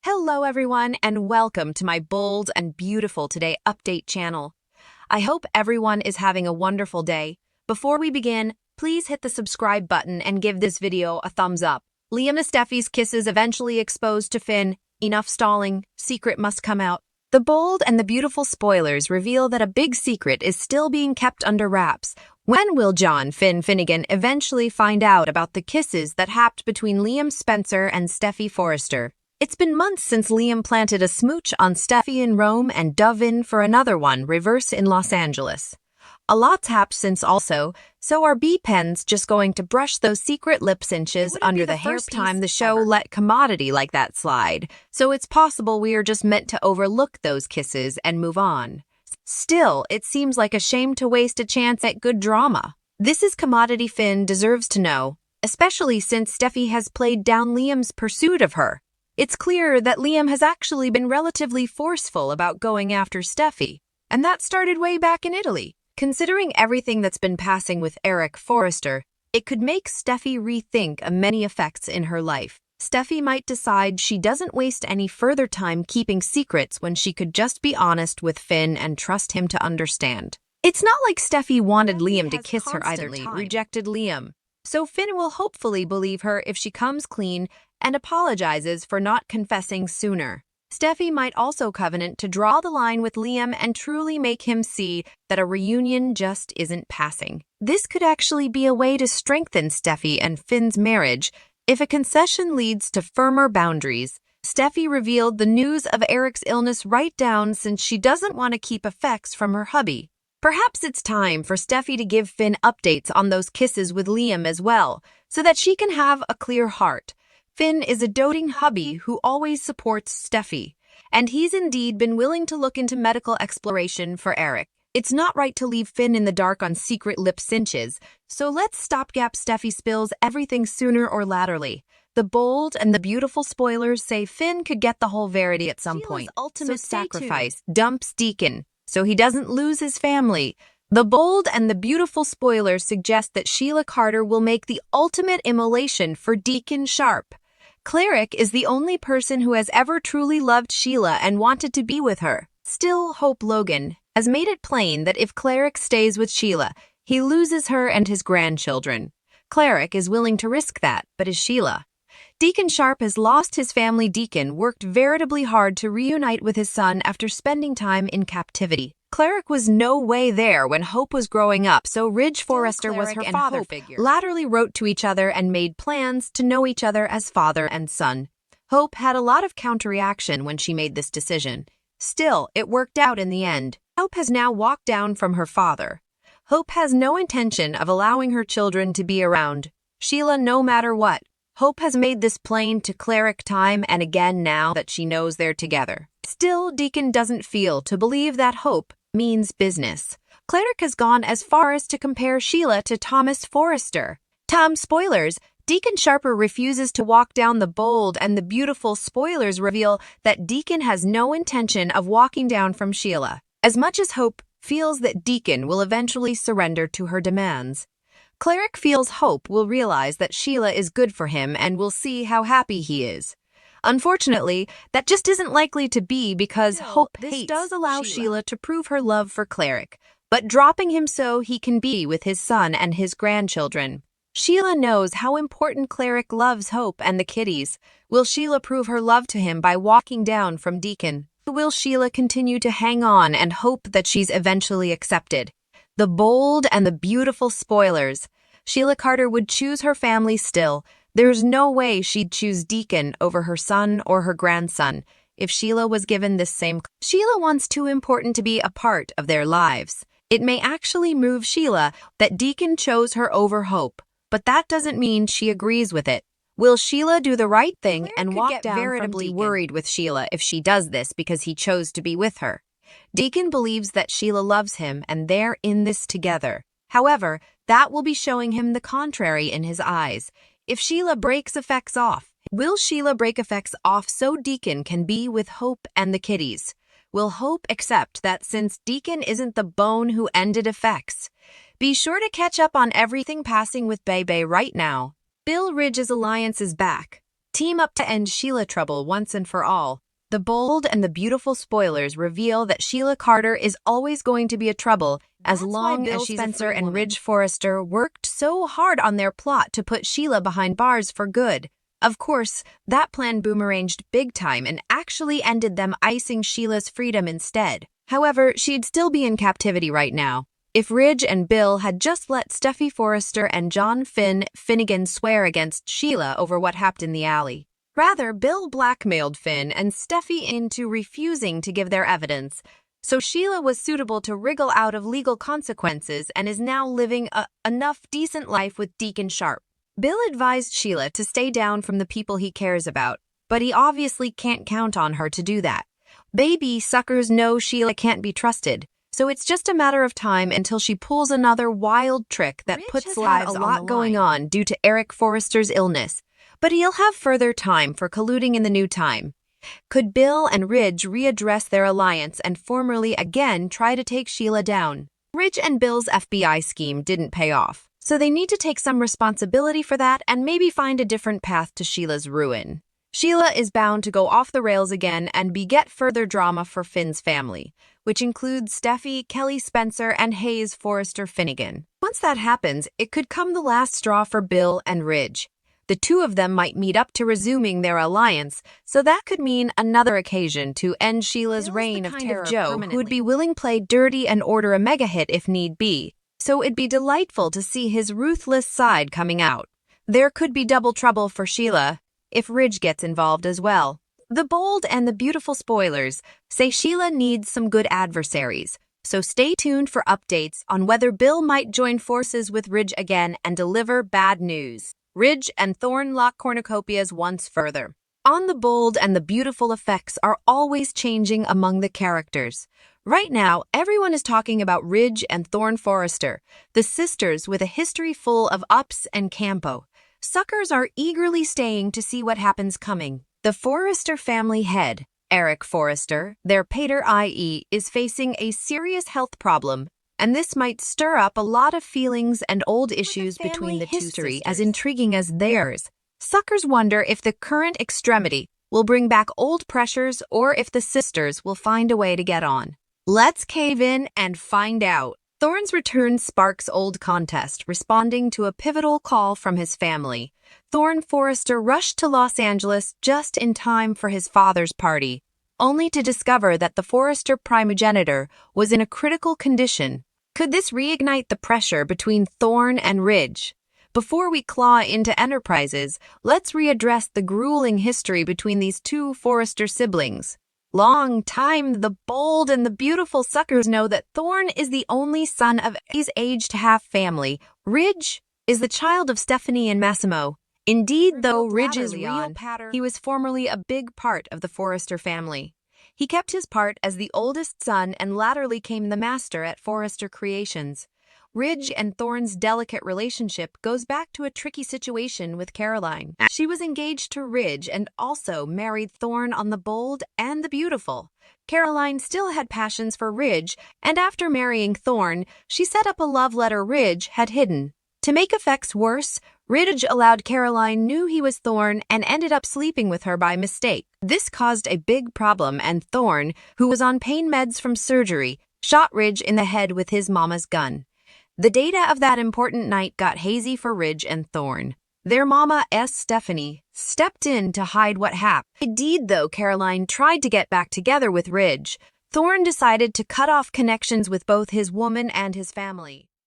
Hello everyone and welcome to my Bold and Beautiful Today update channel. I hope everyone is having a wonderful day. Before we begin, please hit the subscribe button and give this video a thumbs up. Liam and Steffi's kisses eventually exposed to Finn. Enough stalling, secret must come out. The Bold and the Beautiful spoilers reveal that a big secret is still being kept under wraps. When will Finn Finnegan eventually find out about the kisses that happened between Liam Spencer and Steffy Forrester? It's been months since Liam planted a smooch on Steffy in Rome and dove in for another one reverse in Los Angeles. A lot's happened since also, so are Beckons just going to brush those secret lip cinches under the first time the show let commodity like that slide, so it's possible we are just meant to overlook those kisses and move on. Still, it seems like a shame to waste a chance at good drama. This is commodity Finn deserves to know, especially since Steffy has played down Liam's pursuit of her. It's clear that Liam has actually been relatively forceful about going after Steffy, and that started way back in Italy. Considering everything that's been passing with Eric Forrester, it could make Steffy rethink many effects in her life. Steffy might decide she doesn't waste any further time keeping secrets when she could just be honest with Finn and trust him to understand. It's not like Steffy wanted Liam to kiss her either, rejected Liam. So Finn will hopefully believe her if she comes clean and apologizes for not confessing sooner. Steffy might also covenant to draw the line with Liam and truly make him see that a reunion just isn't passing. This could actually be a way to strengthen Steffy and Finn's marriage if a concession leads to firmer boundaries. Steffy revealed the news of Eric's illness right down since she doesn't want to keep effects from her hubby. Perhaps it's time for Steffy to give Finn updates on those kisses with Liam as well, so that she can have a clear heart. Finn is a doting hubby who always supports Steffy, and he's indeed been willing to look into medical exploration for Eric. It's not right to leave Finn in the dark on secret lip cinches, so let's stopgap Steffy spills everything sooner or laterally. The Bold and the Beautiful spoilers say Finn could get the whole verity at some point. Ultimate sacrifice dumps Deacon, so he doesn't lose his family. The Bold and the Beautiful spoilers suggest that Sheila Carter will make the ultimate immolation for Deacon Sharp. Cleric is the only person who has ever truly loved Sheila and wanted to be with her. Still, Hope Logan has made it plain that if Cleric stays with Sheila, he loses her and his grandchildren. Cleric is willing to risk that, but is Sheila? Deacon Sharp has lost his family. Deacon worked veritably hard to reunite with his son after spending time in captivity. Cleric was no way there when Hope was growing up, so Ridge Forrester was her father figure. Latterly wrote to each other and made plans to know each other as father and son. Hope had a lot of counterreaction when she made this decision. Still, it worked out in the end. Hope has now walked down from her father. Hope has no intention of allowing her children to be around Sheila no matter what. Hope has made this plain to Cleric time and again now that she knows they're together. Still, Deacon doesn't feel to believe that Hope means business. Cleric has gone as far as to compare Sheila to Thomas Forrester. Spoilers, Deacon Sharper refuses to walk down. The Bold and the Beautiful spoilers reveal that Deacon has no intention of walking down from Sheila. As much as Hope feels that Deacon will eventually surrender to her demands, Cleric feels Hope will realize that Sheila is good for him and will see how happy he is. Unfortunately, that just isn't likely to be because Hope does allow Sheila to prove her love for Cleric, but dropping him so he can be with his son and his grandchildren. Sheila knows how important Cleric loves Hope and the kiddies. Will Sheila prove her love to him by walking down from Deacon? Will Sheila continue to hang on and hope that she's eventually accepted? The Bold and the Beautiful spoilers. Sheila Carter would choose her family still. There's no way she'd choose Deacon over her son or her grandson if Sheila was given this same. Sheila wants too important to be a part of their lives. It may actually move Sheila that Deacon chose her over Hope, but that doesn't mean she agrees with it. Will Sheila do the right thing and walk down veritably from Deacon? Worried with Sheila if she does this because he chose to be with her. Deacon believes that Sheila loves him and they're in this together. However, that will be showing him the contrary in his eyes. If Sheila breaks effects off, will Sheila break effects off so Deacon can be with Hope and the kiddies? Will Hope accept that since Deacon isn't the bone who ended effects? Be sure to catch up on everything passing with Bebe right now. Bill Ridge's alliance is back. team up to end Sheila trouble once and for all. The bold and the beautiful spoilers reveal that Sheila Carter is always going to be a trouble as long as Spencer and Ridge Forrester worked so hard on their plot to put Sheila behind bars for good. Of course, that plan boomeranged big time and actually ended them icing Sheila's freedom instead. However, she'd still be in captivity right now. If Ridge and Bill had just let Steffy Forrester and John Finnegan swear against Sheila over what happened in the alley. Rather, Bill blackmailed Finn and Steffy into refusing to give their evidence, so Sheila was suitable to wriggle out of legal consequences and is now living enough decent life with Deacon Sharp. Bill advised Sheila to stay down from the people he cares about, but he obviously can't count on her to do that. Baby suckers know Sheila can't be trusted, so it's just a matter of time until she pulls another wild trick that puts lives on the line. A lot going on due to Eric Forrester's illness, but he'll have further time for colluding in the new time. Could Bill and Ridge readdress their alliance and formally again try to take Sheila down? Ridge and Bill's FBI scheme didn't pay off, so they need to take some responsibility for that and maybe find a different path to Sheila's ruin. Sheila is bound to go off the rails again and beget further drama for Finn's family, which includes Steffy, Kelly Spencer, and Hayes Forrester Finnegan. Once that happens, it could come the last straw for Bill and Ridge. The two of them might meet up to resuming their alliance, so that could mean another occasion to end Sheila's reign of terror Joe, who would be willing to play dirty and order a mega hit if need be. So it'd be delightful to see his ruthless side coming out. There could be double trouble for Sheila if Ridge gets involved as well. The bold and the beautiful spoilers say Sheila needs some good adversaries, so stay tuned for updates on whether Bill might join forces with Ridge again and deliver bad news. Ridge and Thorne lock cornucopias once further. On the bold and the beautiful effects are always changing among the characters. Right now, everyone is talking about Ridge and Thorne Forrester, the sisters with a history full of ups and campo. Suckers are eagerly staying to see what happens coming. The Forrester family head, Eric Forrester, their pater i.e., is facing a serious health problem, and this might stir up a lot of feelings and old issues between the two sisters. As intriguing as theirs. Suckers wonder if the current extremity will bring back old pressures or if the sisters will find a way to get on. Let's cave in and find out. Thorne's return sparks old contest, responding to a pivotal call from his family. Thorne Forrester rushed to Los Angeles just in time for his father's party, only to discover that the Forrester primogenitor was in a critical condition. Could this reignite the pressure between Thorne and Ridge? Before we claw into Enterprises, let's readdress the grueling history between these two Forrester siblings. Long time, the bold and the beautiful suckers know that Thorne is the only son of his age to have family. Ridge is the child of Stephanie and Massimo. Indeed, though Ridge's real pattern, he was formerly a big part of the Forrester family. He kept his part as the oldest son and latterly came the master at Forrester Creations. Ridge and Thorne's delicate relationship goes back to a tricky situation with Caroline. She was engaged to Ridge and also married Thorne on the bold and the beautiful. Caroline still had passions for Ridge, and after marrying Thorne, she set up a love letter Ridge had hidden. To make effects worse, Ridge allowed Caroline knew he was Thorne and ended up sleeping with her by mistake. This caused a big problem, and Thorne, who was on pain meds from surgery, shot Ridge in the head with his mama's gun. The data of that important night got hazy for Ridge and Thorne. Their mama, Stephanie, stepped in to hide what happened. Indeed, though Caroline tried to get back together with Ridge, Thorne decided to cut off connections with both his woman and his family.